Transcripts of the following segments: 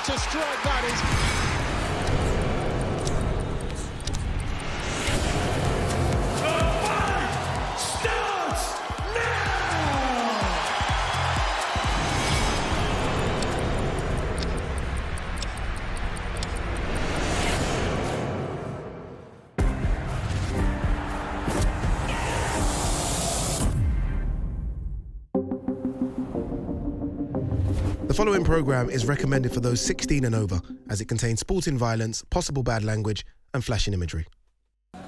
What a strike that is! The fight starts now! The following programme is recommended for those 16 and over, as it contains sporting violence, possible bad language and flashing imagery.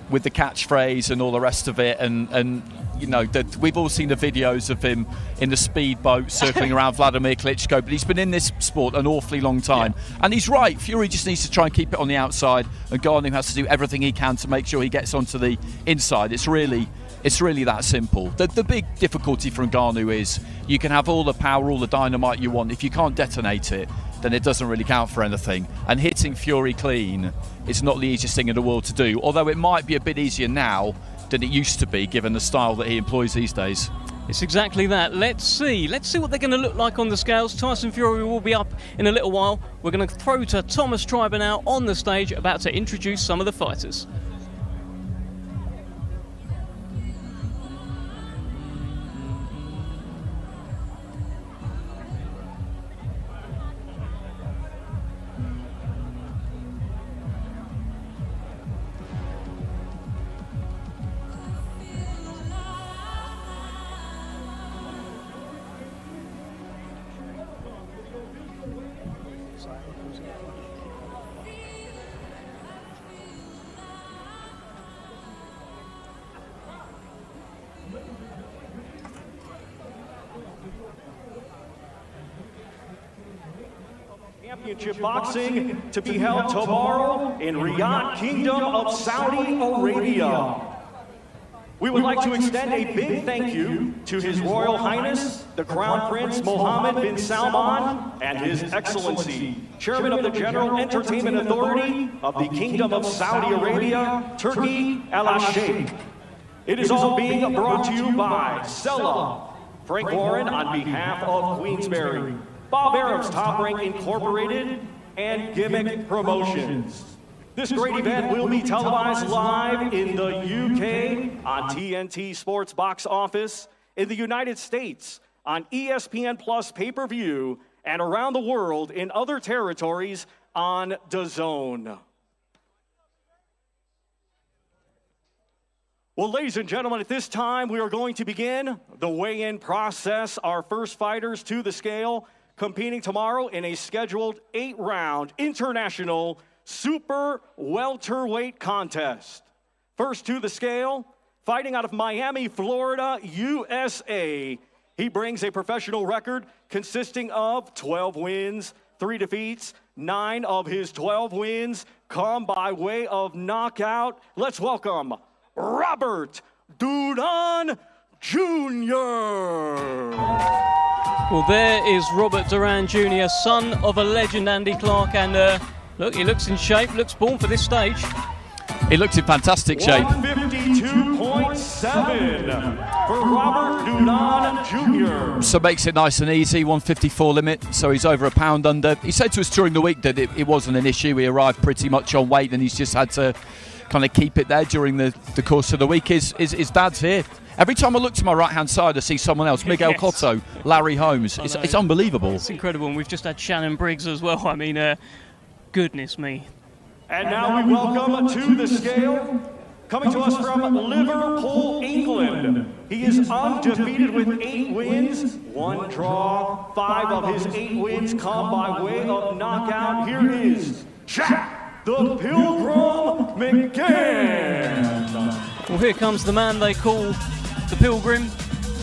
With the catchphrase and all the rest of it, and you know, we've all seen the videos of him in the speedboat circling around Vladimir Klitschko, but he's been in this sport an awfully long time. Yeah. And he's right, Fury just needs to try and keep it on the outside, and Ngannou has to do everything he can to make sure he gets onto the inside. It's really that simple. The big difficulty for Ngannou is you can have all the power, all the dynamite you want. If you can't detonate it, then it doesn't really count for anything. And hitting Fury clean is not the easiest thing in the world to do, although it might be a bit easier now than it used to be, given the style that he employs these days. It's exactly that. Let's see what they're going to look like on the scales. Tyson Fury will be up in a little while. We're going to throw to Thomas Treiber now on the stage, about to introduce some of the fighters. Championship boxing to be held tomorrow in Riyadh, Kingdom of Saudi Arabia. We would like to extend a big thank you to His Royal Highness, the Crown Prince Mohammed bin Salman, and His Excellency, Chairman of the General Entertainment Authority of the Kingdom of Saudi Arabia, Turkey, Al-Sheikh. It is all being brought to you by Sella, Frank Warren on behalf of Queensberry, Bob Arab's Top Rank Incorporated, and Gimmick Promotions. This great event will be televised live in the UK on TNT Sports Box Office, in the United States on ESPN Plus pay-per-view, and around the world in other territories on DAZN. Well, ladies and gentlemen, at this time we are going to begin the weigh-in process. Our first fighters to the scale, competing tomorrow in a scheduled 8-round international super welterweight contest. First to the scale, fighting out of Miami, Florida, USA. He brings a professional record consisting of 12 wins, 3 defeats. 9 of his 12 wins come by way of knockout. Let's welcome Robert Duran Jr. Well, there is Robert Duran Jr., son of a legend, Andy Clark, and look, he looks in shape, looks born for this stage. He looks in fantastic shape. 152.7 for Robert Duran Jr. So makes it nice and easy, 154 limit, so he's over a pound under. He said to us during the week that it wasn't an issue. He arrived pretty much on weight and he's just had to kind of keep it there during the course of the week. His dad's here. Every time I look to my right-hand side, I see someone else. Miguel Cotto, Larry Holmes. It's unbelievable. It's incredible, and we've just had Shannon Briggs as well. I mean, goodness me. And now we welcome to the scale, coming to us from Liverpool, England. He is undefeated with 8 wins, 1 draw. 5 of his 8 wins come by way of knockout. Here is Jack the Pilgrim McGann. Well, here comes the man they call the Pilgrim.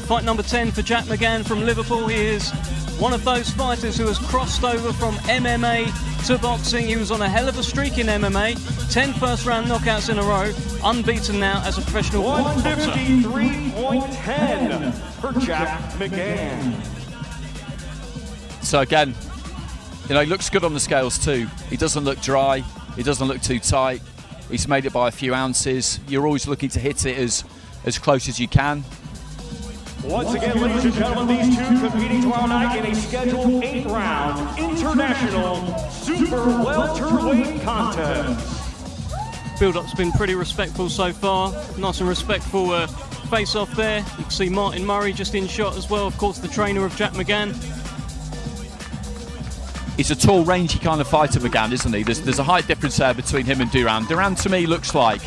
Fight number 10 for Jack McGann from Liverpool. He is one of those fighters who has crossed over from MMA to boxing. He was on a hell of a streak in MMA. 10 first-round knockouts in a row. Unbeaten now as a professional boxer. 153.10 for Jack McGann. So again, you know, he looks good on the scales too. He doesn't look dry. He doesn't look too tight. He's made it by a few ounces. You're always looking to hit it as close as you can. Once again, ladies and gentlemen, these two competing tomorrow night in a scheduled 8-round international super welterweight contest. Build-up's been pretty respectful so far. Nice and respectful face-off there. You can see Martin Murray just in shot as well. Of course, the trainer of Jack McGann. He's a tall, rangy kind of fighter, McGann, isn't he? There's a height difference there between him and Duran. Duran, to me, looks like,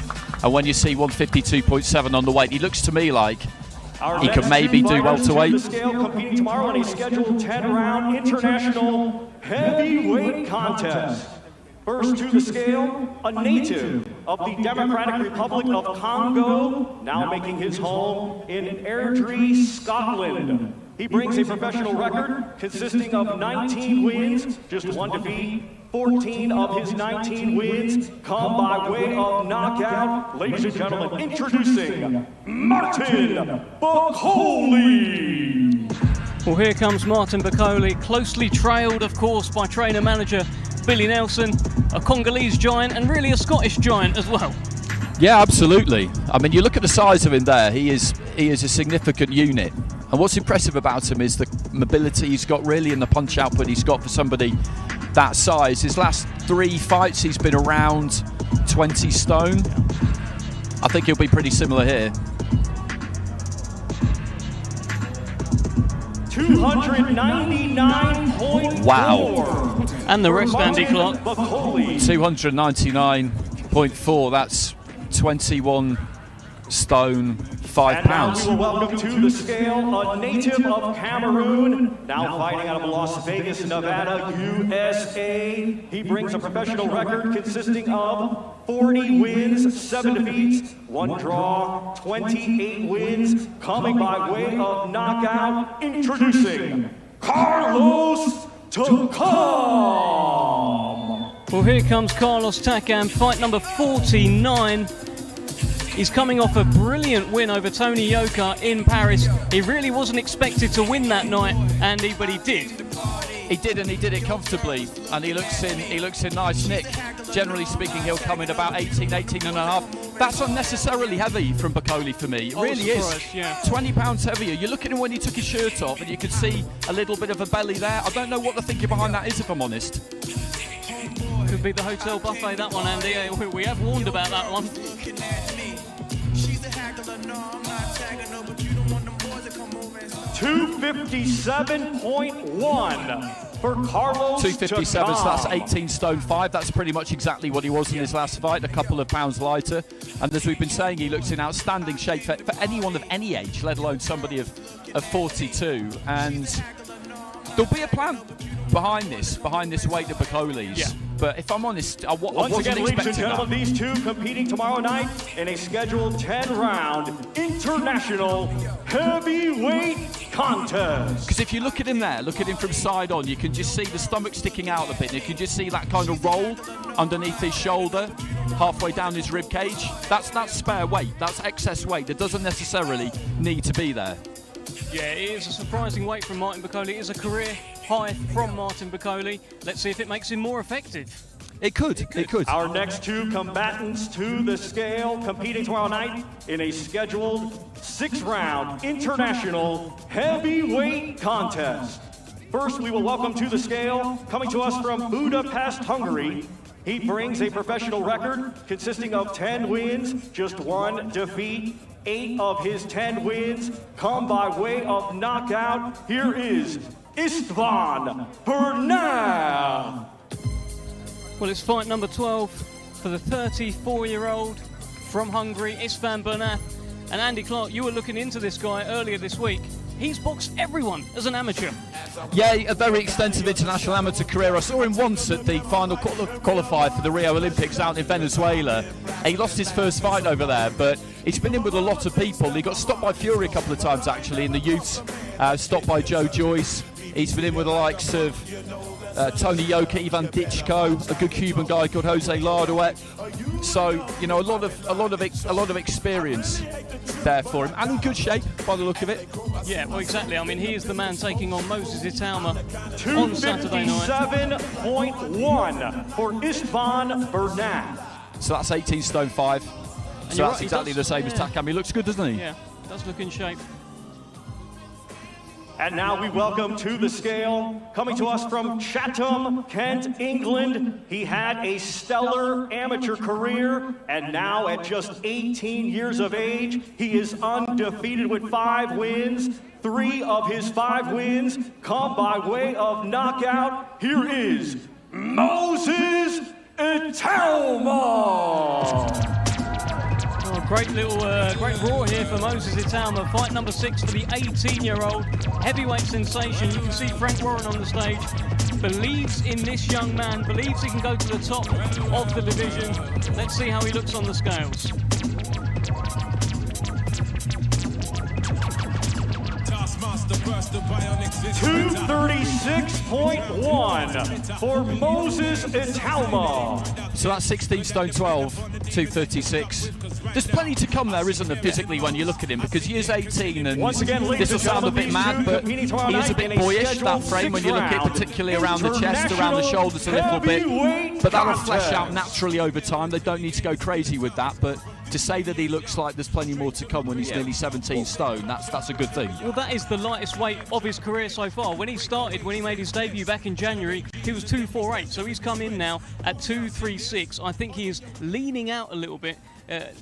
and when you see 152.7 on the weight, he looks to me like he could maybe do welterweight. Competing tomorrow in a scheduled 10-round international heavyweight contest. First to the scale, a native of the Democratic Republic of Congo, now making his home in Airdrie, Scotland. He brings a professional record consisting of 19 wins, just one defeat. 14 of his 19 wins come by way of knockout. Ladies and gentlemen, introducing Martin Bakole. Well, here comes Martin Bakole, closely trailed, of course, by trainer-manager Billy Nelson, a Congolese giant and really a Scottish giant as well. Yeah, absolutely. I mean, you look at the size of him there, he is a significant unit. And what's impressive about him is the mobility he's got, really, and the punch output he's got for somebody that size. His last 3 fights, he's been around 20 stone. I think he'll be pretty similar here. 299.4. Wow. And the rest, Andy Clark. 299.4, that's 21 stone, 5 pounds. And now we will welcome to the scale a native of Cameroon, now fighting out of Las Vegas, Nevada, USA. He brings a professional record consisting of 40 wins, 7 defeats, 1 draw, 28 wins, coming by way of knockout. Introducing Carlos Takam. Well, here comes Carlos Takam, fight number 49. He's coming off a brilliant win over Tony Yoka in Paris. He really wasn't expected to win that night, Andy, but he did. He did, and he did it comfortably, and he looks in nice nick. Generally speaking, he'll come in about 18 and a half. That's unnecessarily heavy from Bakole for me. It really is. Yeah. 20 pounds heavier. You look at him when he took his shirt off, and you could see a little bit of a belly there. I don't know what the thinking behind that is, if I'm honest. Could be the hotel buffet, that one, Andy. We have warned about that one. 257.1 for Carlos 257, so that's Takam. 18 stone 5. That's pretty much exactly what he was in his last fight, a couple of pounds lighter. And as we've been saying, he looks in outstanding shape for anyone of any age, let alone somebody of 42. And there'll be a plan behind this weight of Bakole's. Yeah. But if I'm honest, I Once wasn't again, ladies and expecting gentlemen, that. these two competing tomorrow night in a scheduled 10-round international heavyweight contest. Because if you look at him there, look at him from side on, you can just see the stomach sticking out a bit. You can just see that kind of roll underneath his shoulder, halfway down his rib cage. That's spare weight. That's excess weight that doesn't necessarily need to be there. Yeah, it is a surprising weight from Martin Bakole. It is a career high from Martin Bakole. Let's see if it makes him more effective. It could. Our next two combatants to the scale competing tomorrow night in a scheduled 6-round international heavyweight contest. First, we will welcome to the scale, coming to us from Budapest, Hungary. He brings a professional record consisting of 10 wins, just 1 defeat. 8 of his 10 wins come by way of knockout. Here is Istvan Bernal. Well, it's fight number 12 for the 34-year-old from Hungary, Istvan Bernal. And Andy Clark, you were looking into this guy earlier this week. He's boxed everyone as an amateur. Yeah, a very extensive international amateur career. I saw him once at the final qualifier for the Rio Olympics out in Venezuela. He lost his first fight over there, but he's been in with a lot of people. He got stopped by Fury a couple of times, actually, in the youths. Stopped by Joe Joyce. He's been in with the likes of Tony Yoka, Ivan Dichko, a good Cuban guy called Jose Larduet. So, you know, a lot of experience there for him, and in good shape by the look of it. Yeah, well, exactly. I mean, he is the man taking on Moses Itauma on Saturday night. 257.1 for Istvan Bernal. So that's 18 stone 5. So that's exactly the same as Takam. He looks good, doesn't he? Yeah, does look in shape. And now we welcome to the scale, coming to us from Chatham, Kent, England. He had a stellar amateur career, and now at just 18 years of age, he is undefeated with 5 wins. 3 of his 5 wins come by way of knockout. Here is Moses Italma. Oh, great roar here for Moses Italma. Fight number 6 for the 18-year-old heavyweight sensation. You can see Frank Warren on the stage. Believes in this young man, believes he can go to the top of the division. Let's see how he looks on the scales. 236.1 for Moses Italma. So that's 16 stone 12, 236. There's plenty to come there, isn't there, physically, when you look at him, because he is 18, and Once again, this will sound a bit mad, but he is a bit boyish, that frame, when you look at it, particularly around the chest, around the shoulders a little bit. But that'll flesh out naturally over time. They don't need to go crazy with that, but to say that he looks like there's plenty more to come when he's nearly 17 stone, that's a good thing. Well, that is the lightest weight of his career so far. When he made his debut back in January, he was 248, so he's come in now at 236. I think he is leaning out a little bit.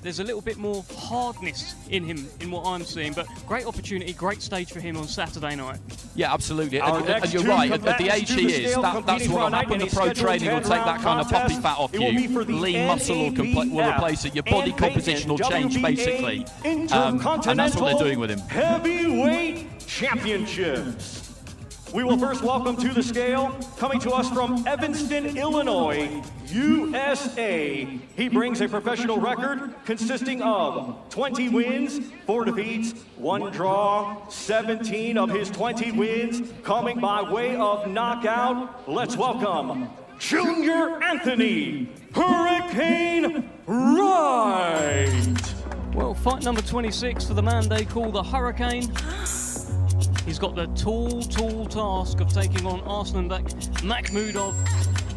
There's a little bit more hardness in him, in what I'm seeing, but great opportunity, great stage for him on Saturday night. Yeah, absolutely. And you're right, at the age he is, that's what will happen. The pro training will take that kind of puppy fat off you. Lean muscle will replace it. Your body composition will change, basically. And that's what they're doing with him. Heavyweight Championships. We will first welcome to the scale, coming to us from Evanston, Illinois, USA. He brings a professional record consisting of 20 wins, 4 defeats, 1 draw, 17 of his 20 wins coming by way of knockout. Let's welcome Junior Anthony Hurricane Wright. Well, fight number 26 for the man they call the Hurricane. He's got the tall task of taking on Arslanbek Makhmudov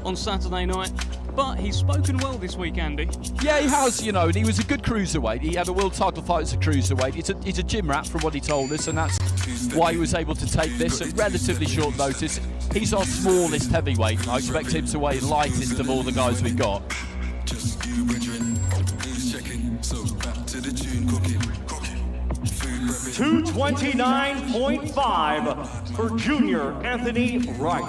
on Saturday night. But he's spoken well this week, Andy. Yeah, he has, you know, and he was a good cruiserweight. He had a world title fight as a cruiserweight. He's a gym rat from what he told us, and that's why he was able to take this at relatively short notice. He's our smallest heavyweight. I expect him to weigh lightest of all the guys we've got. 229.5 for Junior Anthony Wright.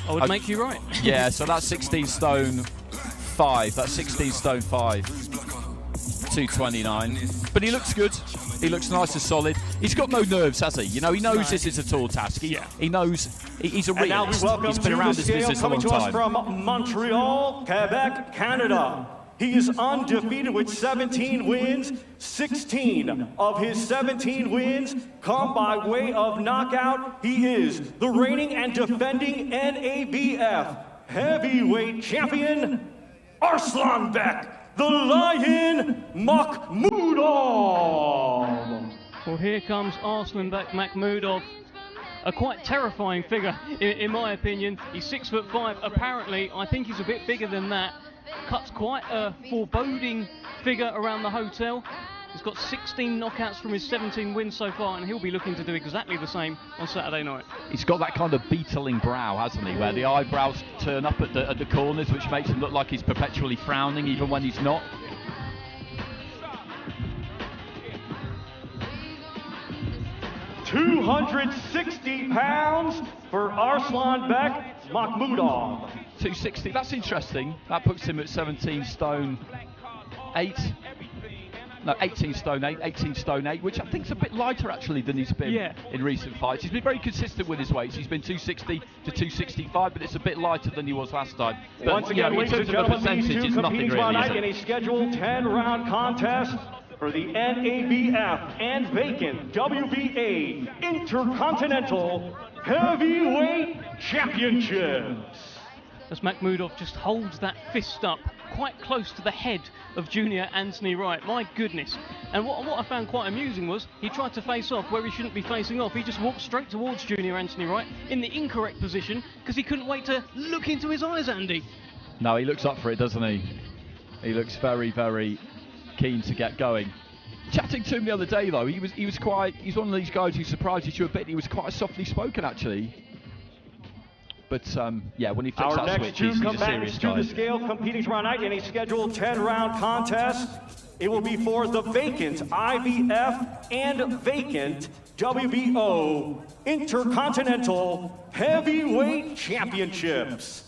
I would make you right. Yeah, so that's 16 stone 5. That's 16 stone 5. 229. But he looks good. He looks nice and solid. He's got no nerves, has he? You know, he knows this is a tall task. He knows he's a realist. And now we welcome he's been around this business a long coming to us time. from Montreal, Quebec, Canada. He is undefeated with 17 wins. 16 of his 17 wins come by way of knockout. He is the reigning and defending NABF heavyweight champion, Arslanbek, the Lion Makhmudov. Well, here comes Arslanbek Makhmudov. A quite terrifying figure, in my opinion. He's 6'5". Apparently, I think he's a bit bigger than that. Cuts quite a foreboding figure around the hotel. He's got 16 knockouts from his 17 wins so far, and he'll be looking to do exactly the same on Saturday night. He's got that kind of beetling brow, hasn't he, where the eyebrows turn up at the corners, which makes him look like he's perpetually frowning, even when he's not. £260 for Arslanbek Makhmudov. 260, that's interesting. That puts him at 17 stone 8. No, 18 stone 8, 18 stone 8, which I think is a bit lighter actually than he's been in recent fights. He's been very consistent with his weights. He's been 260 to 265, but it's a bit lighter than he was last time. But once again, in terms of the percentage, it's nothing really, is it? In a scheduled 10-round contest for the NABF and vacant WBA Intercontinental Heavyweight Championships. As Makhmudov just holds that fist up quite close to the head of Junior Anthony Wright. My goodness. And what I found quite amusing was he tried to face off where he shouldn't be facing off. He just walked straight towards Junior Anthony Wright in the incorrect position because he couldn't wait to look into his eyes, Andy. No, he looks up for it, doesn't he? He looks very, very keen to get going. Chatting to him the other day, though, he's one of these guys who surprises you a bit. He was quite softly spoken, actually. But yeah, when he flips Our that next switch, he's two a serious combatants to guy. the scale competing tomorrow night in a scheduled 10-round contest. It will be for the vacant IBF and vacant WBO Intercontinental Heavyweight Championships.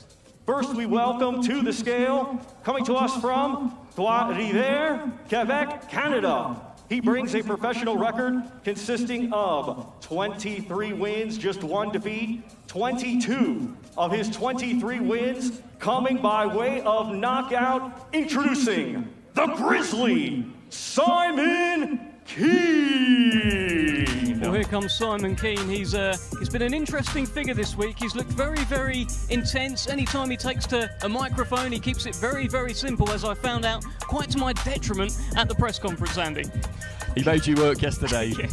First, we welcome to the scale, coming to us from Trois-Rivières, Quebec, Canada. He brings a professional record consisting of 23 wins, just 1 defeat, 22 of his 23 wins coming by way of knockout. Introducing the Grizzly, Simon Keane. Well, here comes Simon Keane. He's been an interesting figure this week. He's looked very, very intense. Anytime he takes to a microphone, he keeps it very, very simple, as I found out, quite to my detriment at the press conference, Andy. He made you work yesterday. Yeah.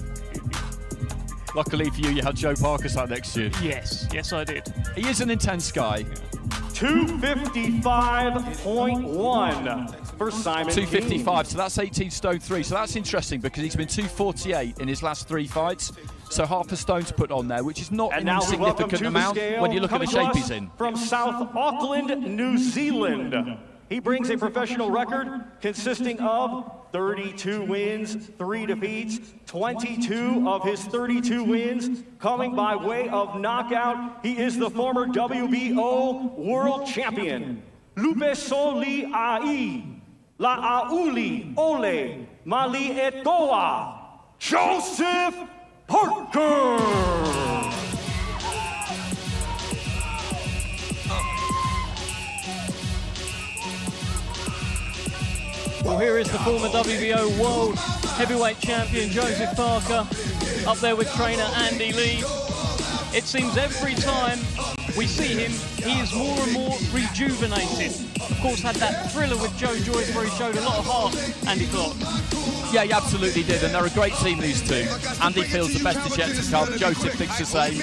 Luckily for you, you had Joe Parker sat next to you. Yes, I did. He is an intense guy. 255.1 for Simon 255, Keane. so that's 18 stone 3. So that's interesting because he's been 248 in his last 3 fights. So half a stone to put on there, which is not And an now we welcome insignificant to the amount scale, when you look at the coming shape to he's us in. From South Auckland, New Zealand. He brings a professional record consisting of 32 wins, 3 defeats, 22 of his 32 wins coming by way of knockout. He is the former WBO world champion. Lupesoli Ai, La'auli Ole, Mali Etoa, Joseph Parker. Well, here is the former WBO World Heavyweight Champion Joseph Parker, up there with trainer Andy Lee. It seems every time we see him, he is more and more rejuvenated. Of course, had that thriller with Joe Joyce where he showed a lot of heart, Andy Clark. Yeah, he absolutely did, and they're a great team, these two. Andy feels the best is yet to come. Joseph thinks the same.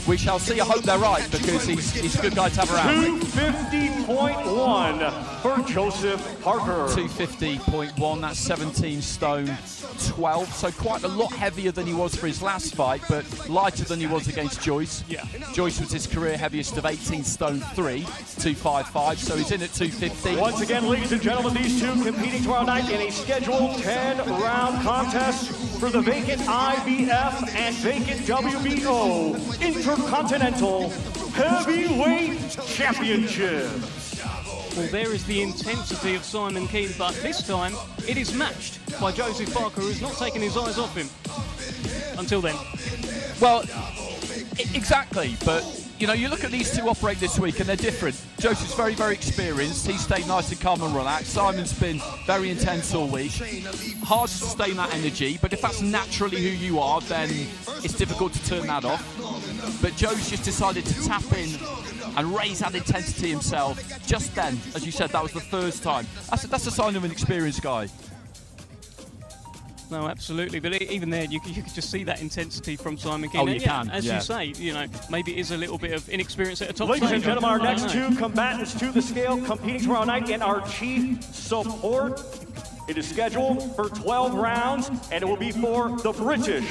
We shall see. I hope they're right, because he's a good guy to have around. 250.1 for Joseph Parker. 250.1, that's 17 stone 12, so quite a lot heavier than he was for his last fight, but lighter than he was against Joyce. Yeah. Joyce was his career heaviest of 18 stone 3, 255, so he's in at 250. Once again, ladies and gentlemen, these two competing tomorrow night in a scheduled 10-round contest for the vacant IBF and vacant WBO Intercontinental Heavyweight Championship. Well, there is the intensity of Simon Keane, but this time it is matched by Joseph Parker, who's not taken his eyes off him until then. Well, exactly, but you know, you look at these two operate this week and they're different. Joseph's very, very experienced. He's stayed nice and calm and relaxed. Simon's been very intense all week. Hard to sustain that energy, but if that's naturally who you are, then it's difficult to turn that off. But Joe's just decided to tap in and raise that intensity himself just then. As you said, that was the first time. That's a sign of an experienced guy. No, absolutely. But even there, you could just see that intensity from Simon Keane. Oh, you And can, as yeah. you say, you know, maybe it is a little bit of inexperience at a top Ladies and stage. gentlemen, our I don't next know. two combatants to the scale competing tomorrow night in our chief support. It is scheduled for 12 rounds, and it will be for the British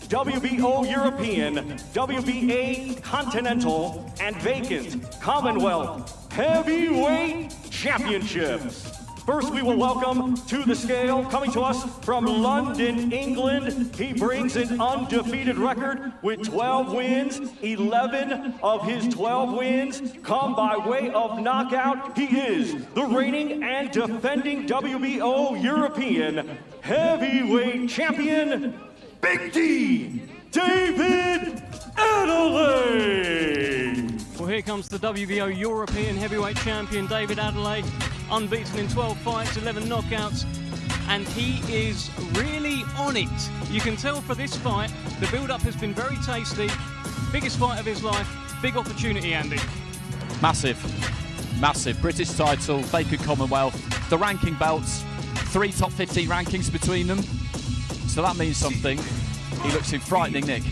WBO European, WBA Continental, and vacant Commonwealth Heavyweight Championships. First, we will welcome to the scale, coming to us from London, England. He brings an undefeated record with 12 wins. 11 of his 12 wins come by way of knockout. He is the reigning and defending WBO European Heavyweight Champion, Big D, David Adelaide. Well, here comes the WBO European Heavyweight Champion, David Adelaide. Unbeaten in 12 fights, 11 knockouts, and he is really on it. You can tell for this fight, the build-up has been very tasty. Biggest fight of his life, big opportunity, Andy. Massive. Massive. British title, vacant Commonwealth, the ranking belts, 3 top 15 rankings between them. So that means something. He looks in frightening nick.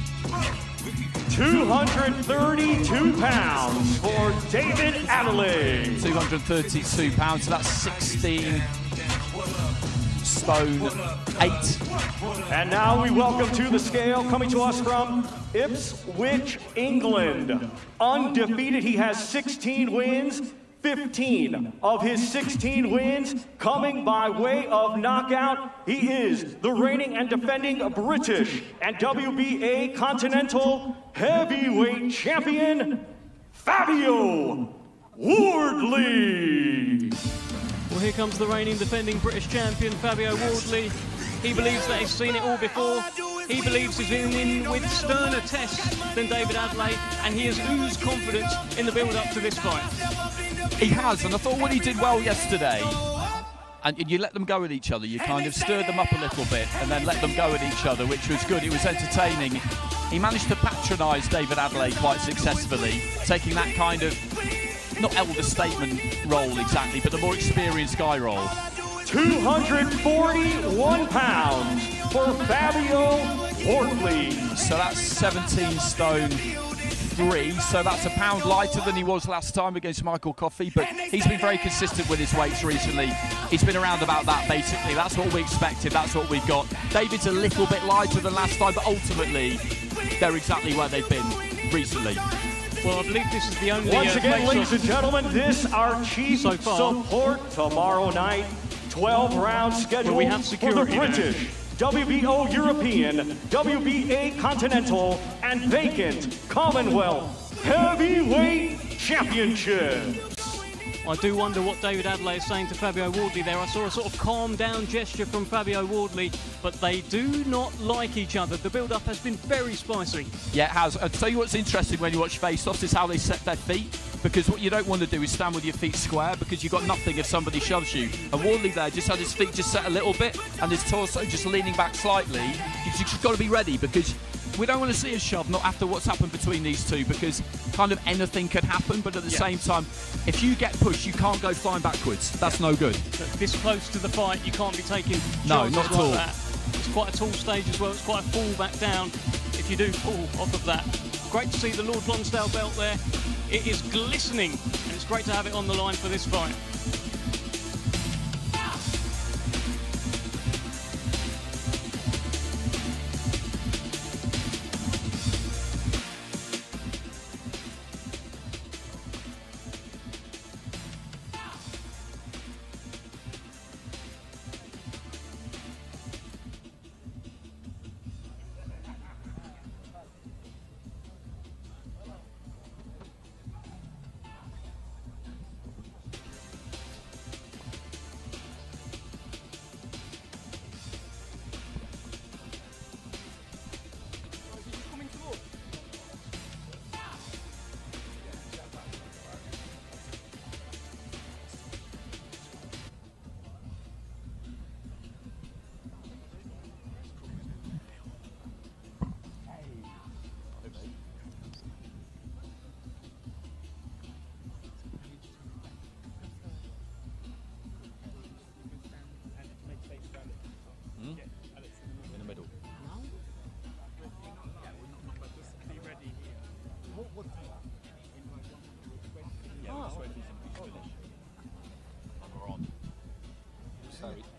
232 pounds for David Adelaide. 232 pounds, so that's 16 stone 8. And now we welcome to the scale, coming to us from Ipswich, England. Undefeated, he has 16 wins. 15 of his 16 wins coming by way of knockout. He is the reigning and defending British and WBA Continental Heavyweight Champion, Fabio Wardley. Well, here comes the reigning defending British champion, Fabio Wardley. He believes that he's seen it all before. He believes he's been in with sterner tests than David Adelaide, and he has oozed confidence in the build-up to this fight. He has, and I thought what he did well yesterday, and you let them go at each other, you kind of stirred them up a little bit and then let them go at each other, which was good. It was entertaining. He managed to patronise David Adelaide quite successfully, taking that kind of, not elder statesman role exactly, but the more experienced guy role. 241 pounds for Fabio Wardley. So that's 17 stone 3, so that's a pound lighter than he was last time against Michael Coffey, but he's been very consistent with his weights recently. He's been around about that, basically. That's what we expected, that's what we've got. David's a little bit lighter than last time, but ultimately they're exactly where they've been recently. Well, I believe this is the only... Once again, ladies and gentlemen, this our chief so far. support tomorrow night. 12-round schedule we have for the security British, WBO European, WBA Continental, and vacant Commonwealth Heavyweight Championship. I do wonder what David Adelaide is saying to Fabio Wardley there. I saw a sort of calm-down gesture from Fabio Wardley, but they do not like each other. The build-up has been very spicy. Yeah, it has. I'll tell you what's interesting when you watch face-offs is how they set their feet, because what you don't want to do is stand with your feet square, because you've got nothing if somebody shoves you. And Wardley there just had his feet just set a little bit and his torso just leaning back slightly. You've just got to be ready, because we don't want to see a shove, not after what's happened between these two, because kind of anything could happen, but at the same time, if you get pushed, you can't go flying backwards. That's no good. This close to the fight, you can't be taking No, chances not at like all. that. It's quite a tall stage as well. It's quite a fall back down if you do fall off of that. Great to see the Lord Lonsdale belt there. It is glistening, and it's great to have it on the line for this fight.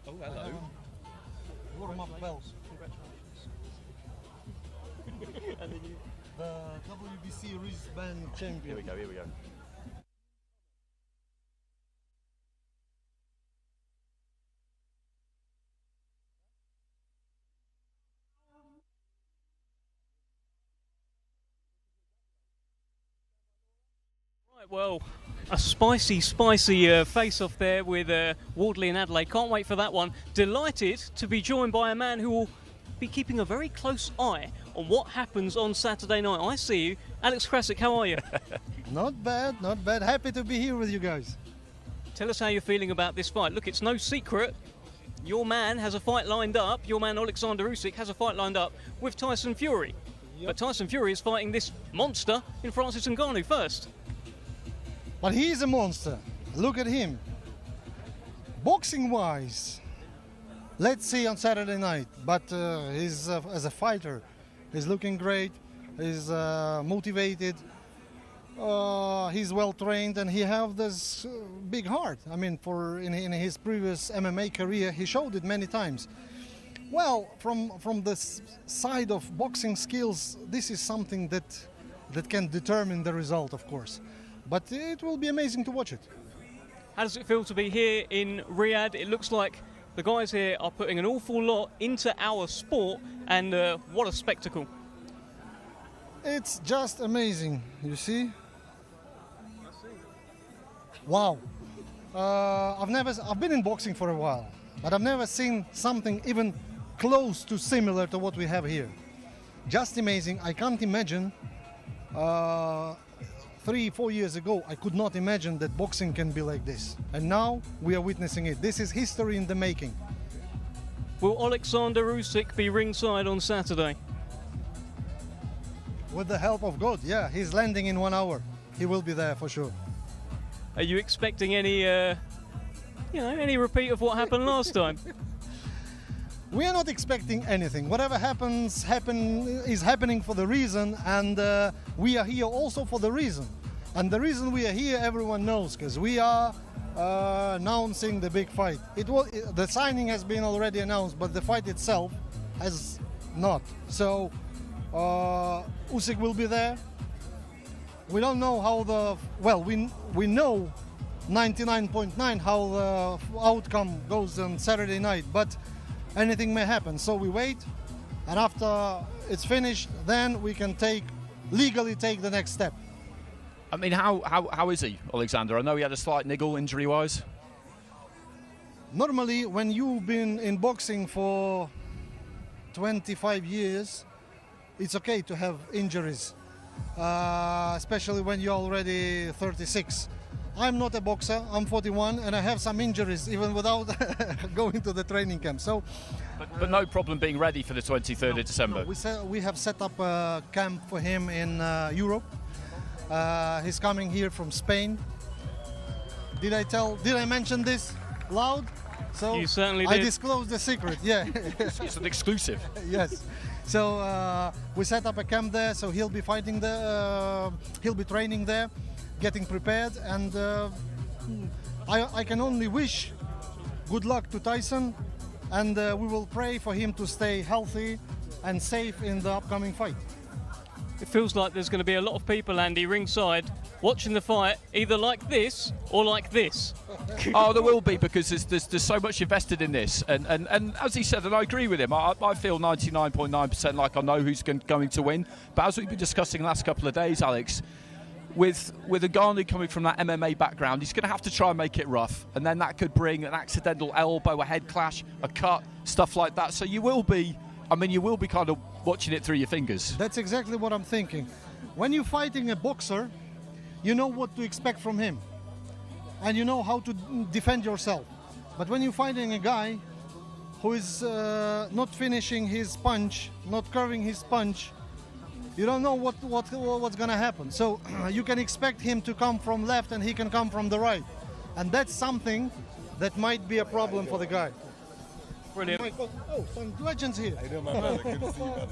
Oh, hello. Warm-up bells. And then the WBC wristband champion. Here we go, here we go. Right, well, a spicy face-off there with Wardley and Adelaide. Can't wait for that one. Delighted to be joined by a man who will be keeping a very close eye on what happens on Saturday night. I see you. Alex Krasik, how are you? Not bad, not bad. Happy to be here with you guys. Tell us how you're feeling about this fight. Look, it's no secret. Your man has a fight lined up. Your man Alexander Usyk has a fight lined up with Tyson Fury. Yep. But Tyson Fury is fighting this monster in Francis Ngannou first. But he's a monster. Look at him. Boxing-wise, let's see on Saturday night. But he's as a fighter, he's looking great. He's motivated. He's well trained, and he have this big heart. I mean, in his previous MMA career, he showed it many times. Well, from the side of boxing skills, this is something that can determine the result, of course. But it will be amazing to watch it. How does it feel to be here in Riyadh? It looks like the guys here are putting an awful lot into our sport, and what a spectacle. It's just amazing, you see? Wow. I've been in boxing for a while, but I've never seen something even close to similar to what we have here. Just amazing. I can't imagine 3-4 years ago, I could not imagine that boxing can be like this. And now we are witnessing it. This is history in the making. Will Alexander Usyk be ringside on Saturday? With the help of God, yeah. He's landing in 1 hour. He will be there for sure. Are you expecting any, any repeat of what happened last time? We are not expecting anything. Whatever is happening for the reason, and we are here also for the reason. And the reason we are here, everyone knows, because we are announcing the big fight. The signing has been already announced, but the fight itself has not. So Usyk will be there. We don't know how we know 99.9 how the outcome goes on Saturday night, but anything may happen. So we wait, and after it's finished, then we can legally take the next step. I mean, how is he, Alexander? I know he had a slight niggle injury-wise. Normally, when you've been in boxing for 25 years, it's okay to have injuries, especially when you're already 36. I'm not a boxer, I'm 41, and I have some injuries even without going to the training camp. So, but no problem being ready for the 23rd of December. No, we have set up a camp for him in Europe. He's coming here from Spain. Did I mention this loud? So you certainly did. I disclosed the secret, yeah. It's an exclusive. Yes. So we set up a camp there, so he'll be fighting there, he'll be training there, getting prepared, and I can only wish good luck to Tyson, and we will pray for him to stay healthy and safe in the upcoming fight. It feels like there's going to be a lot of people, Andy, ringside, watching the fight, either like this or like this. Oh, there will be, because there's so much invested in this, and as he said, and I agree with him, I feel 99.9% like I know who's going to win. But as we've been discussing the last couple of days, Alex, with Ngannou coming from that MMA background, he's going to have to try and make it rough, and then that could bring an accidental elbow, a head clash, a cut, stuff like that. So you will be kind of watching it through your fingers. That's exactly what I'm thinking. When you're fighting a boxer, you know what to expect from him, and you know how to defend yourself. But when you're fighting a guy who is not finishing his punch, not curving his punch, you don't know what's gonna happen. So you can expect him to come from left, and he can come from the right, and that's something that might be a problem for the guy. Brilliant. Oh, some legends here.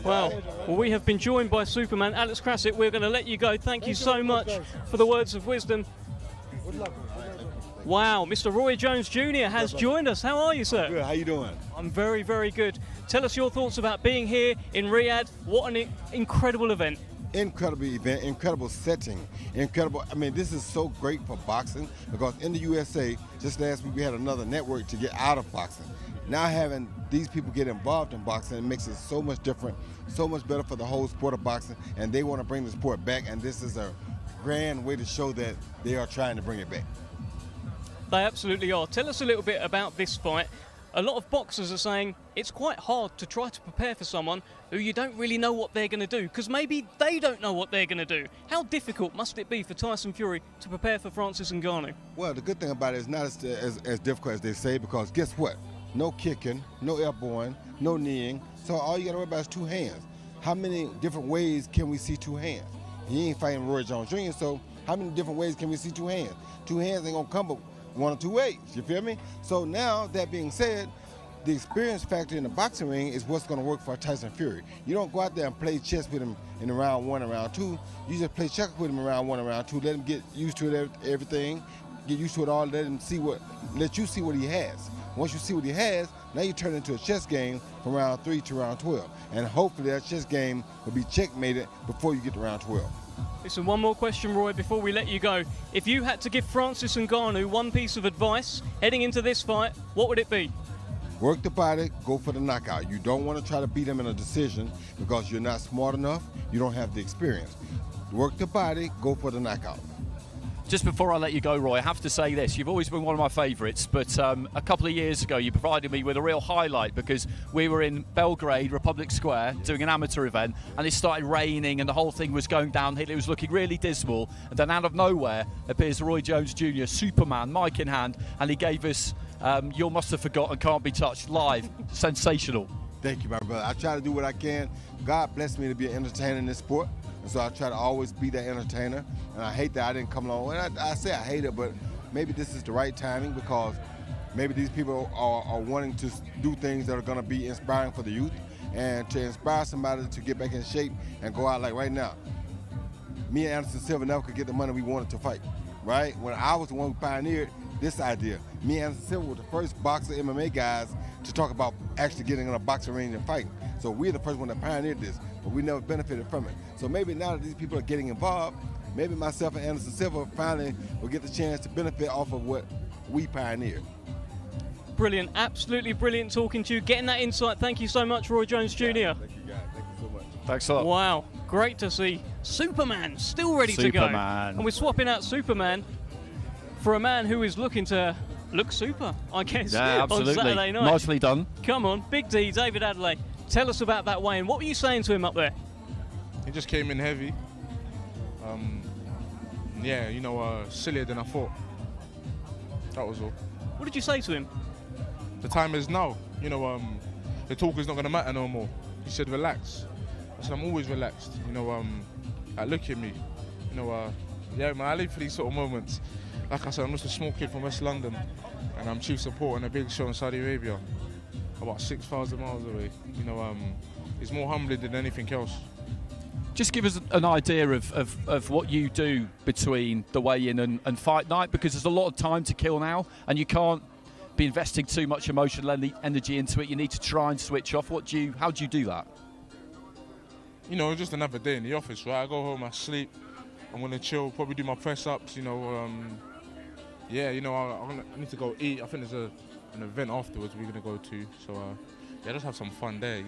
Wow. Well, we have been joined by Superman Alex Krasik. We're going to let you go. Thank you so much for the words of wisdom. Good luck. Wow, Mr. Roy Jones Jr. has joined us. How are you, sir? Good. How you doing? I'm very, very good. Tell us your thoughts about being here in Riyadh. What an incredible event. Incredible event, incredible setting, incredible. I mean, this is so great for boxing, because in the USA, just last week we had another network to get out of boxing. Now having these people get involved in boxing, it makes it so much different, so much better for the whole sport of boxing, and they want to bring the sport back, and this is a grand way to show that they are trying to bring it back. They absolutely are. Tell us a little bit about this fight. A lot of boxers are saying it's quite hard to try to prepare for someone who you don't really know what they're going to do, because maybe they don't know what they're going to do. How difficult must it be for Tyson Fury to prepare for Francis Ngannou? Well, the good thing about it is not as difficult as they say, because guess what? No kicking, no elbowing, no kneeing. So all you got to worry about is two hands. How many different ways can we see two hands? He ain't fighting Roy Jones Jr., so how many different ways can we see two hands? Two hands ain't going to come but one or two ways, you feel me? So now, that being said, the experience factor in the boxing ring is what's going to work for Tyson Fury. You don't go out there and play chess with him in round 1 and round 2. You just play checkers with him in round 1 and round 2. Let him get used to everything. get used to it all, let you see what he has. Once you see what he has, now you turn it into a chess game from round 3 to round 12. And hopefully that chess game will be checkmated before you get to round 12. Listen, one more question, Roy, before we let you go. If you had to give Francis Ngannou one piece of advice heading into this fight, what would it be? Work the body, go for the knockout. You don't want to try to beat him in a decision because you're not smart enough, you don't have the experience. Work the body, go for the knockout. Just before I let you go, Roy, I have to say this. You've always been one of my favourites, but a couple of years ago you provided me with a real highlight because we were in Belgrade, Republic Square, doing an amateur event, and it started raining and the whole thing was going downhill. It was looking really dismal, and then out of nowhere appears Roy Jones Jr., Superman, mic in hand, and he gave us You Must Have Forgotten Can't Be Touched live. Sensational. Thank you, my brother. I try to do what I can. God blessed me to be an entertainer in this sport. And so I try to always be that entertainer. And I hate that I didn't come along. And I say I hate it, but maybe this is the right timing because maybe these people are wanting to do things that are going to be inspiring for the youth and to inspire somebody to get back in shape and go out like right now. Me and Anderson Silva never could get the money we wanted to fight, right? When I was the one who pioneered this idea. Me and Anderson Silva were the first boxer MMA guys to talk about actually getting in a boxing range and fighting. So we're the first one that pioneered this, but we never benefited from it. So maybe now that these people are getting involved, maybe myself and Anderson Silva finally will get the chance to benefit off of what we pioneered. Brilliant, absolutely brilliant talking to you, getting that insight. Thank you so much, Roy Jones Jr. Thank you, guys. Thank you so much. Thanks a lot. Wow, great to see Superman still ready to go. And we're swapping out Superman for a man who is looking to look super, I guess, Yeah, absolutely. on Saturday night. Nicely done. Come on, Big D, David Adelaide, tell us about that weigh-in. What were you saying to him up there? He just came in heavy. Yeah, sillier than I thought. That was all. What did you say to him? The time is now. The talk is not going to matter no more. He said, relax. I said, I'm always relaxed. Look at me. Yeah, man, I live for these sort of moments. Like I said, I'm just a small kid from West London, and I'm chief support on a big show in Saudi Arabia, about 6,000 miles away. It's more humbling than anything else. Just give us an idea of what you do between the weigh-in and fight night, because there's a lot of time to kill now, and you can't be investing too much emotional energy into it. You need to try and switch off. How do you do that? Just another day in the office, right? I go home, I sleep, I'm gonna chill, probably do my press-ups, I need to go eat. I think there's an event afterwards we're gonna go to, so just have some fun there.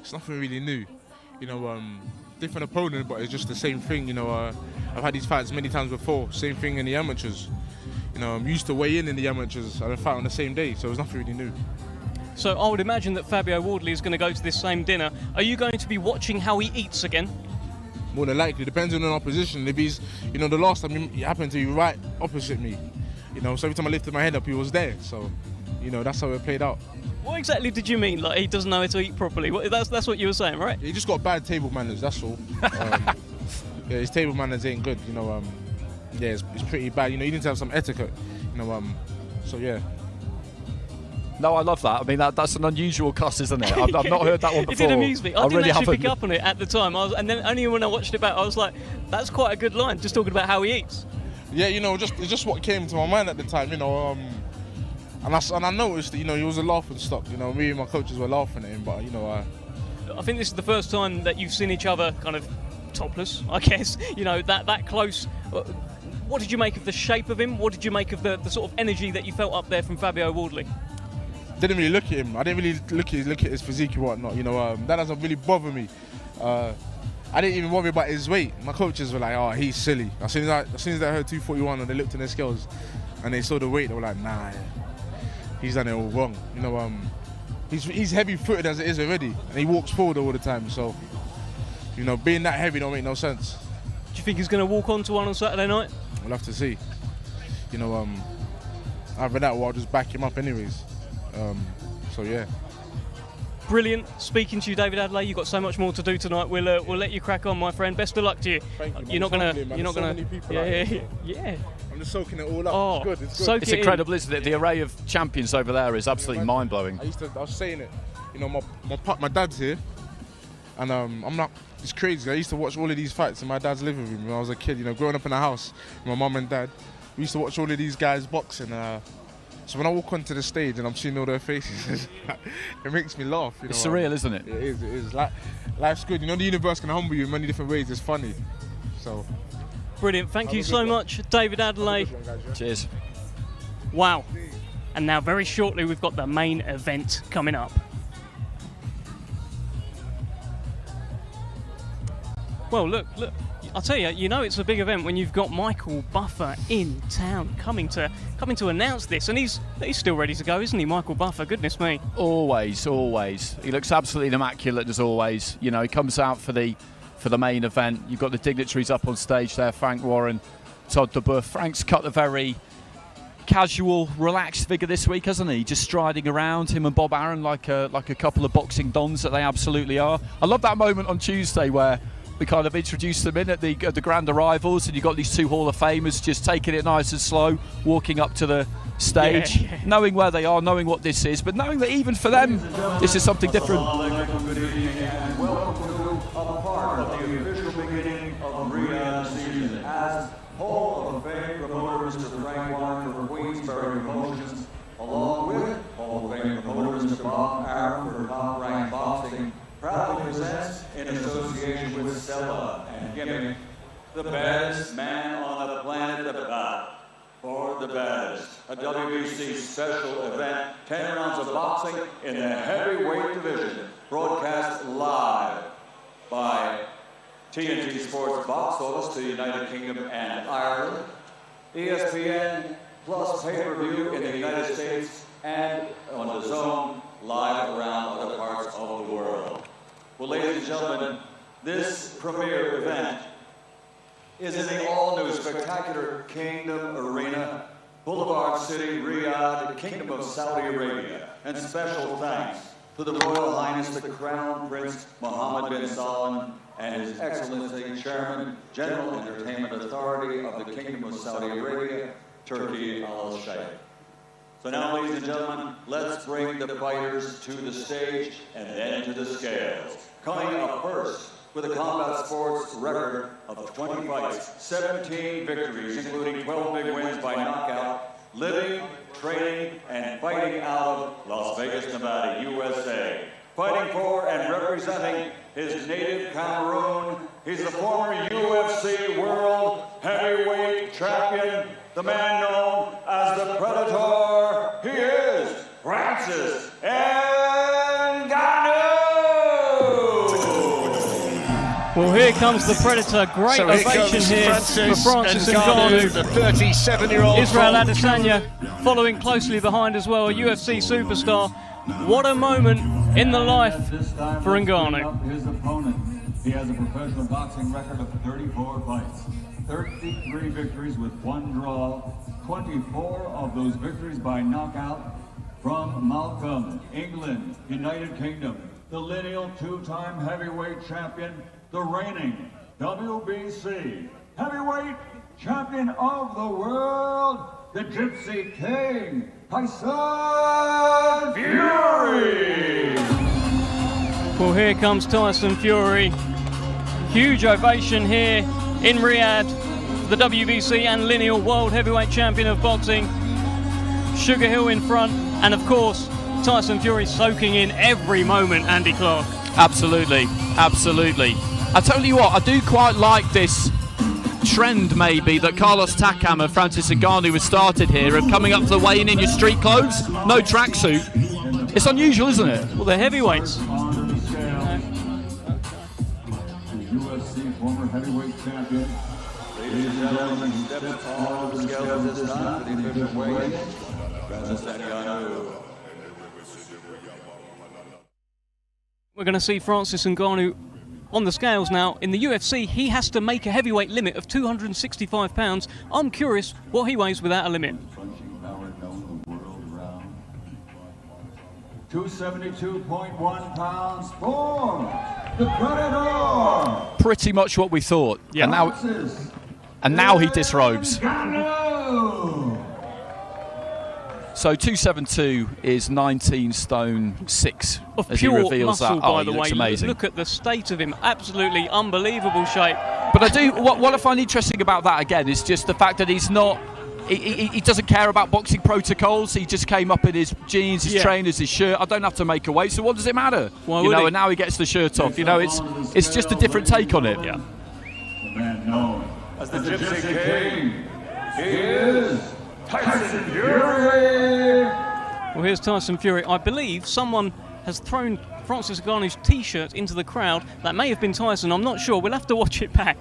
It's nothing really new. Different opponent, but it's just the same thing. I've had these fights many times before. Same thing in the amateurs. I'm used to weigh in the amateurs and I fight on the same day, so it's nothing really new. So I would imagine that Fabio Wardley is going to go to this same dinner. Are you going to be watching how he eats again? More than likely, depends on the opposition. If he's, the last time it happened to be right opposite me, so every time I lifted my head up, he was there. So, that's how it played out. What exactly did you mean? Like he doesn't know how to eat properly? That's what you were saying, right? He just got bad table manners. That's all. His table manners ain't good. It's pretty bad. You need to have some etiquette. So yeah. No, I love that. I mean, that's an unusual cuss, isn't it? I've not heard that one before. It did amuse me. I didn't really actually pick up on it at the time. And then only when I watched it back, I was like, that's quite a good line, just talking about how he eats. Yeah, it's just what came to my mind at the time, and I noticed that, he was a laughing stock. Me and my coaches were laughing at him, but, I think this is the first time that you've seen each other kind of topless, I guess, that close. What did you make of the shape of him? What did you make of the sort of energy that you felt up there from Fabio Wardley? Didn't really look at him. I didn't really look at his physique and whatnot. That doesn't really bother me. I didn't even worry about his weight. My coaches were like, "Oh, he's silly." As soon as they heard 241 and they looked at their scales and they saw the weight, they were like, "Nah, he's done it all wrong." He's heavy-footed as it is already, and he walks forward all the time. So, being that heavy don't make no sense. Do you think he's going to walk onto one on Saturday night? We'll have to see. Either that or I'll just back him up anyways. So yeah. Brilliant. Speaking to you, David Adelaide. You've got so much more to do tonight. We'll let you crack on, my friend. Best of luck to you. Thank you. You're not gonna. Yeah. I'm just soaking it all up. It's good. It's good. It's incredible, isn't it? The array of champions over there is absolutely mind-blowing. I was saying it. My dad's here, and I'm not. It's crazy. I used to watch all of these fights in my dad's living room when I was a kid. Growing up in a house with my mum and dad. we used to watch all of these guys boxing. So when I walk onto the stage and I'm seeing all their faces, it makes me laugh. You know, it's surreal, isn't it? It is. It is. Life's good. You know, the universe can humble you in many different ways. It's funny. So. Brilliant. Thank you so much, David Adelaide. Cheers. Wow. And now, very shortly, we've got the main event coming up. Well, look. I'll tell you, you know it's a big event when you've got Michael Buffer in town coming to announce this, and he's still ready to go, isn't he, Michael Buffer? Goodness me. Always. He looks absolutely immaculate as always. You know, he comes out for the main event. You've got the dignitaries up on stage there, Frank Warren, Todd DeBuff. Frank's cut a very casual, relaxed figure this week, hasn't he? Just striding around, him and Bob Arum like a couple of boxing dons that they absolutely are. I love that moment on Tuesday where we kind of introduced them in at the grand arrivals, and you've got these two Hall of Famers just taking it nice and slow, walking up to the stage, knowing where they are, knowing what this is, but knowing that even for them, this is something different. Good evening and welcome to a part of the official beginning of Riyadh season. As Hall of Fame promoter Mr. Frank Warren for Queensberry Promotions, along with Hall of Fame promoter Mr. Bob Arum for Top Rank Boxing, proudly presents, in association with Stella and Gimmick, the baddest man on the planet, for the baddest, a WBC special event, 10 rounds of boxing in the heavyweight division, broadcast live by TNT Sports Box Office to the United Kingdom and Ireland, ESPN Plus pay-per-view in the United States, and on DAZN live around other parts of the world. Well, ladies and gentlemen, this premier event is in the all-new spectacular Kingdom Arena, Boulevard City, Riyadh, the Kingdom of Saudi Arabia. And special thanks to the Royal Highness the Crown Prince Mohammed bin Salman and His Excellency Chairman, General Entertainment Authority of the Kingdom of Saudi Arabia, Turkey al-Sheikh. So now, ladies and gentlemen, let's bring the fighters to the stage and then to the scales. Coming up first, with a combat sports record of 20 fights, 17 victories, including 12 big wins by knockout, living, training, and fighting out of Las Vegas, Nevada, USA. Fighting for and representing his native Cameroon, he's the former UFC World Heavyweight Champion, the man known as the Predator. He is Francis Ngannou! Well, here comes the Predator. Great ovation here for Francis Ngannou. The 37-year-old Israel Adesanya following closely behind as well, a UFC superstar. What a moment in the life for Ngannou. His opponent. He has a professional boxing record of 34 fights, 33 victories with 1 draw, 24 of those victories by knockout. From Malcolm, England, United Kingdom, the lineal 2-time heavyweight champion, the reigning WBC heavyweight champion of the world, the Gypsy King, Tyson Fury! Well, here comes Tyson Fury. Huge ovation here in Riyadh, the WBC and lineal world heavyweight champion of boxing. Sugar Hill in front, and of course, Tyson Fury soaking in every moment, Andy Clark. Absolutely. I tell you what, I do quite like this trend maybe that Carlos Takam and Francis Ngannou has started here of coming up to the weigh-in in your street clothes, no tracksuit. It's unusual, isn't it? Well, they're heavyweights. UFC former heavyweight champion. Ladies and gentlemen, he steps on the scales this time for the official weigh-in. Francis Ngannou. We're going to see Francis Ngannou on the scales now. In the UFC, he has to make a heavyweight limit of 265 pounds. I'm curious what he weighs without a limit. 272.1 pounds for the Predator. Pretty much what we thought. Yeah. And now he disrobes. Ngannou. So 272 is 19 stone 6 Of as he pure reveals muscle, that. by He the looks way. amazing. Look at the state of him. Absolutely unbelievable shape. But I do what I find interesting about that again is just the fact that he's not he doesn't care about boxing protocols. He just came up in his jeans, his trainers, his shirt. I don't have to make a weight, so what does it matter? You know, and now he gets the shirt off. You know, it's just a different take on it. The man known as the Gypsy King, he is Tyson Fury. Well, here's Tyson Fury. I believe someone has thrown Francis Ngannou's T-shirt into the crowd. That may have been Tyson. I'm not sure. We'll have to watch it back.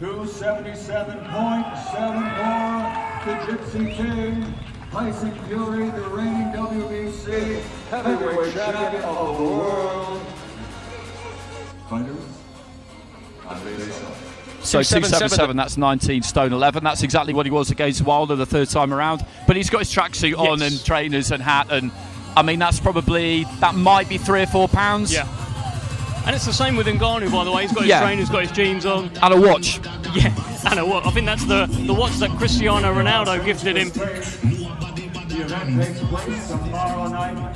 277.74, the Gypsy King, Tyson Fury, the reigning WBC heavyweight champion of the world. Fighters, on base. So 277, that's 19 stone 11. That's exactly what he was against Wilder the third time around. But he's got his tracksuit on and trainers and hat, and I mean that might be 3 or 4 pounds. Yeah. And it's the same with Ngannou, by the way. He's got his trainers, got his jeans on. And a watch. Yeah, and a watch. I think that's the watch that Cristiano Ronaldo gifted him. The event takes place tomorrow night at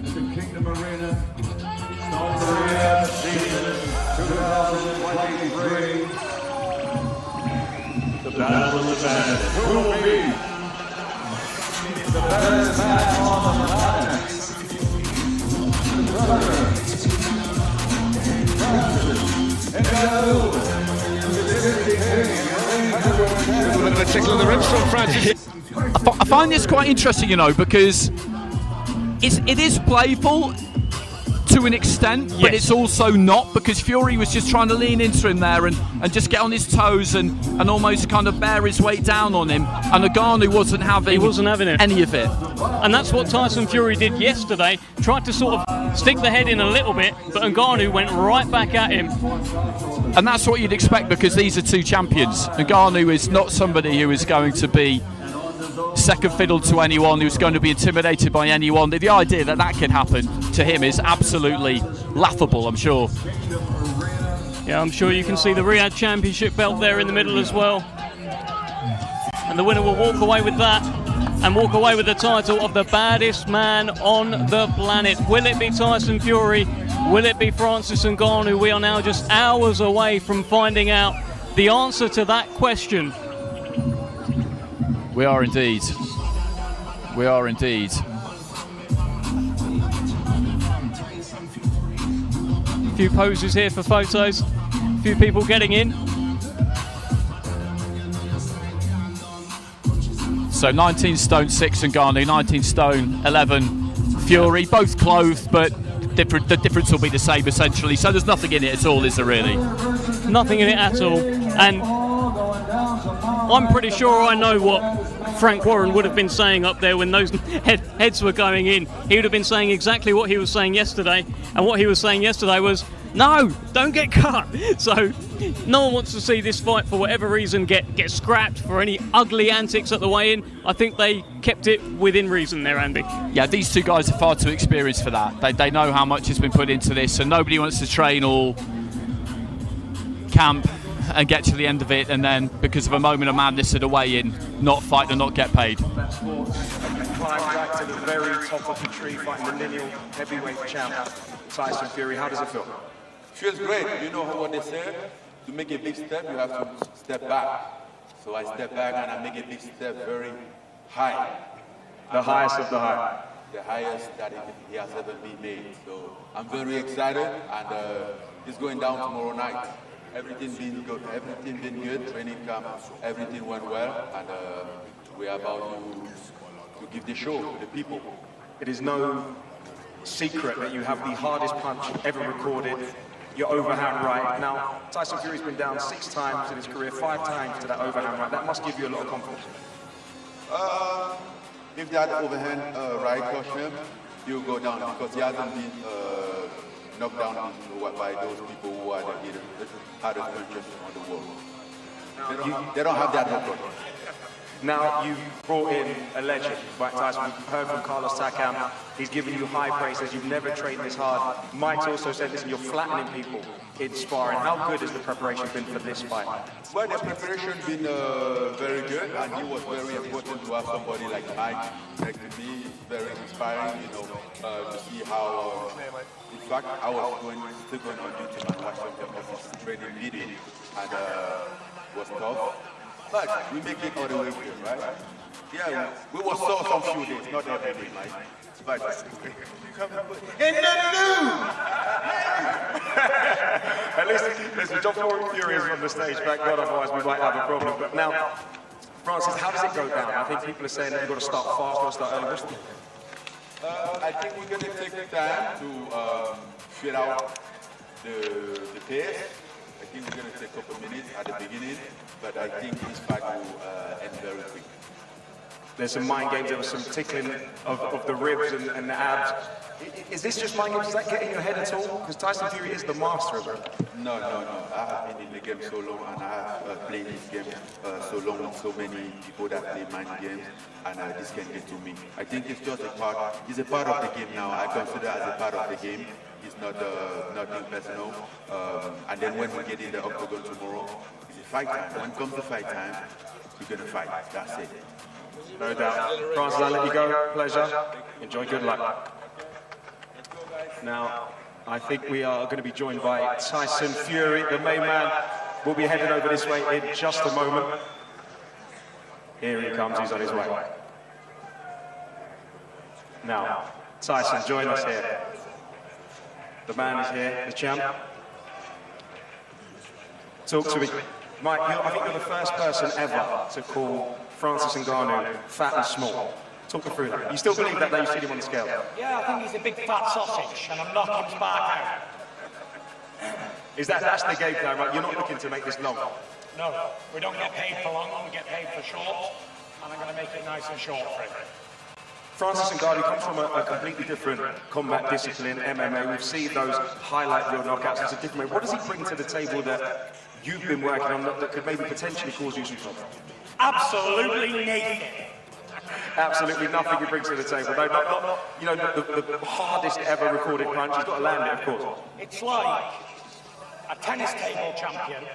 the Kingdom Arena. Korea season 2023. The battle of the best. Who will be the best man on the planet? The brother. I find this quite interesting, you know, because it is playful to an extent, but it's also not, because Fury was just trying to lean into him there and just get on his toes and almost kind of bear his weight down on him, and Ngannou wasn't having any of it. And that's what Tyson Fury did yesterday, tried to sort of stick the head in a little bit, but Ngannou went right back at him. And that's what you'd expect, because these are two champions. Ngannou is not somebody who is going to be second fiddle to anyone, who's going to be intimidated by anyone. The idea that that could happen to him is absolutely laughable, I'm sure. Yeah, I'm sure you can see the Riyadh Championship belt there in the middle as well. And the winner will walk away with that and walk away with the title of the baddest man on the planet. Will it be Tyson Fury? Will it be Francis Ngannou? We are now just hours away from finding out the answer to that question. We are indeed. We are indeed. A few poses here for photos. A few people getting in. So 19 stone 6 Ngannou, 19 stone 11 Fury, both clothed, but the difference will be the same essentially. So there's nothing in it at all, is there really? Nothing in it at all. And I'm pretty sure I know what Frank Warren would have been saying up there when those heads were going in. He would have been saying exactly what he was saying yesterday, and what he was saying yesterday was, no, don't get cut. So no one wants to see this fight, for whatever reason, get scrapped for any ugly antics at the weigh-in. I think they kept it within reason there, Andy. Yeah, these two guys are far too experienced for that. They know how much has been put into this, and nobody wants to train all camp and get to the end of it, and then because of a moment of madness at a weigh-in, not fight and not get paid. Climb back to the very top of the tree, fighting the lineal heavyweight champ, Tyson Fury. How does it feel? Feels great. You know what they say? To make a big step, you have to step back. So I step back and I make a big step very high. The highest of the high. The highest that he has ever been made. So I'm very excited, and it's going down tomorrow night. Everything been good. Everything been good. Training camp, everything went well, and we're about to give the show to the people. It is no secret that you have the hardest punch ever recorded. Your overhand right. Now, Tyson Fury's been down 6 times in his career, 5 times to that overhand right. That must give you a lot of confidence. If that overhand right touch him, he'll go down, because he hasn't been knocked down by those people who are the hardest punchers on the world. They don't have that record. Now you've brought in a legend, right, Tyson? We've heard from Carlos Takam. He's given you high praise, says you've never trained this hard. Mike also said, listen, you're flattening people in sparring. How good has the preparation been for this fight? Well, the preparation been very good, and it was very important to have somebody like Mike next to me. It's very inspiring, you know, to see how. In fact, I was still going on YouTube and watch some of his training video, and it was tough. But we make it all the way here, right? Yeah, we will saw some few days, not every day, Mike. But In the new! At least, listen, John Fury is on the stage, thank God, otherwise we might have a problem. But now, Francis, how does it go down? I think people are saying that you've got to start fast, got to start early. I think we're going to take the time to fill out the pace. I think we're going to take a couple minutes at the beginning, but I think this fight will end very quick. There's some mind games, there was some tickling of the ribs and the abs. Is this just mind games? Does that get in your head at all? Because Tyson Fury is the master of it. No. I have been in the game so long, and I have played this game so long with so many people that play mind games, and this can get to me. I think it's just a part of the game now. I consider it as a part of the game. It's not nothing personal. And then when we get in the octagon tomorrow, it's a fight time. When it comes to fight time, we're gonna fight. That's it. No doubt. Francis, I'll let you go. Pleasure. Enjoy. Good luck. Now, I think we are going to be joined by Tyson Fury, the main man. We'll be heading over this way in just a moment. Here he comes. He's on his way. Now, Tyson, join us here. The man is here, the champ. Talk to me. Mike, I think you're the first person ever to call Francis Ngannou fat and small. Talk me through that. You still believe that now you've seen him on the scale? Yeah, I think he's a big fat sausage, and I'm knocking his back out. That's the game plan, right? You're not looking to make this long. No, we don't get paid for long, we get paid for short, and I'm going to make it nice and short for him. Francis Ngannou comes from a completely different combat discipline, MMA. We've seen those highlight reel knockouts. It's a different way. What does he bring to the table that you've been working on that could maybe potentially cause you some trouble? Absolutely nothing. Absolutely nothing he brings to the table. No, not you know, the hardest ever recorded punch. He's got to land it, of course. It's like a tennis table champion,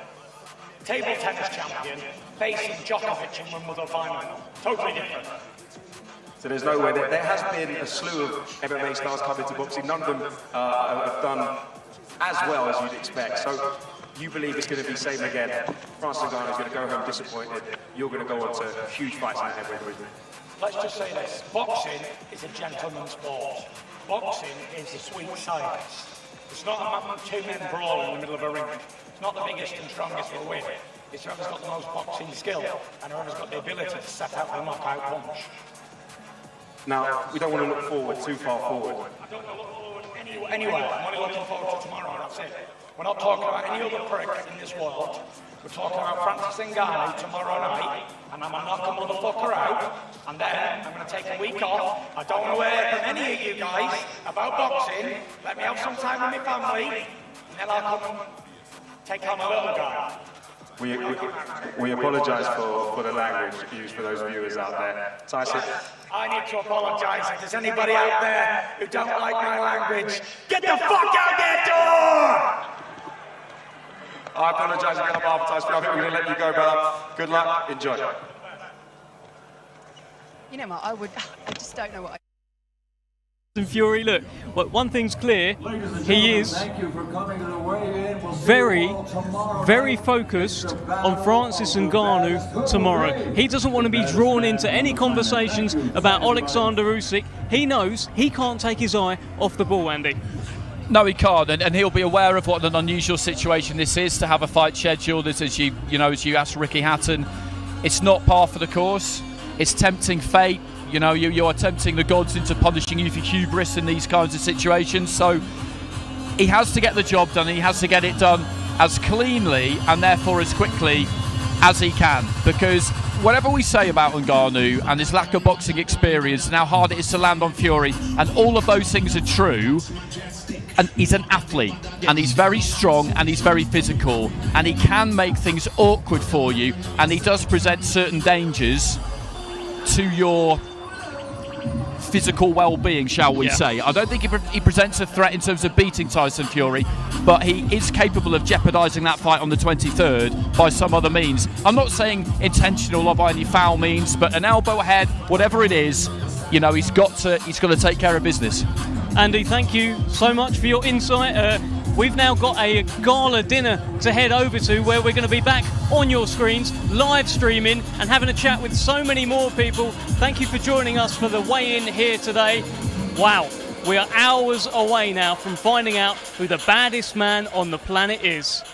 table tennis champion, facing Djokovic in Wimbledon final. Totally different. So there's no way. There has been a slew of MMA stars coming to boxing. None of them have done as well as you'd expect. So you believe it's going to be same again. Francis Ngannou is going to go home disappointed. You're going to go on to huge fights in the heavyweight division. Let's just say this. Boxing is a gentleman's sport. Boxing is the sweet science. It's not two men brawling in the middle of a ring. It's not the biggest and strongest will win. It's whoever's got the most boxing skill and whoever's got the ability to set out the knockout punch. Now, we don't want to look forward too far forward. I don't want to look forward anywhere. I'm only looking forward to tomorrow, that's it. We're not talking about any other prick in this world. We're talking about Francis Ngannou tomorrow night, and I'm going to knock a motherfucker out, and then I'm going to take a week off. I don't want to hear from any of you guys about boxing. Let me have some time with my family, and then I'll come and take on my little guy. We apologise for the language used for those viewers out there. Tyson? I need to apologise if there's anybody out there who don't like my language. Get the fuck out that door! I apologise again on behalf of Tyson. I think we're going to let you go, brother. Good luck. Enjoy. You know what, I just don't know what Tyson Fury, look, well, one thing's clear, he is very, very focused on Francis Ngannou tomorrow. He doesn't want to be drawn into any conversations about Alexander Usyk. He knows he can't take his eye off the ball, Andy. No, he can't, and he'll be aware of what an unusual situation this is to have a fight scheduled. As you asked Ricky Hatton, it's not par for the course. It's tempting fate. You know, you are tempting the gods into punishing you for hubris in these kinds of situations. So he has to get the job done. He has to get it done as cleanly and therefore as quickly as he can. Because whatever we say about Ngannou and his lack of boxing experience and how hard it is to land on Fury, and all of those things are true, and he's an athlete, and he's very strong, and he's very physical, and he can make things awkward for you, and he does present certain dangers to your physical well-being, shall we say. I don't think he presents a threat in terms of beating Tyson Fury, but he is capable of jeopardising that fight on the 23rd by some other means. I'm not saying intentional or by any foul means, but an elbow head, whatever it is, you know, he's got to take care of business. Andy, thank you so much for your insight. We've now got a gala dinner to head over to, where we're going to be back on your screens, live streaming and having a chat with so many more people. Thank you for joining us for the weigh-in here today. Wow, we are hours away now from finding out who the baddest man on the planet is.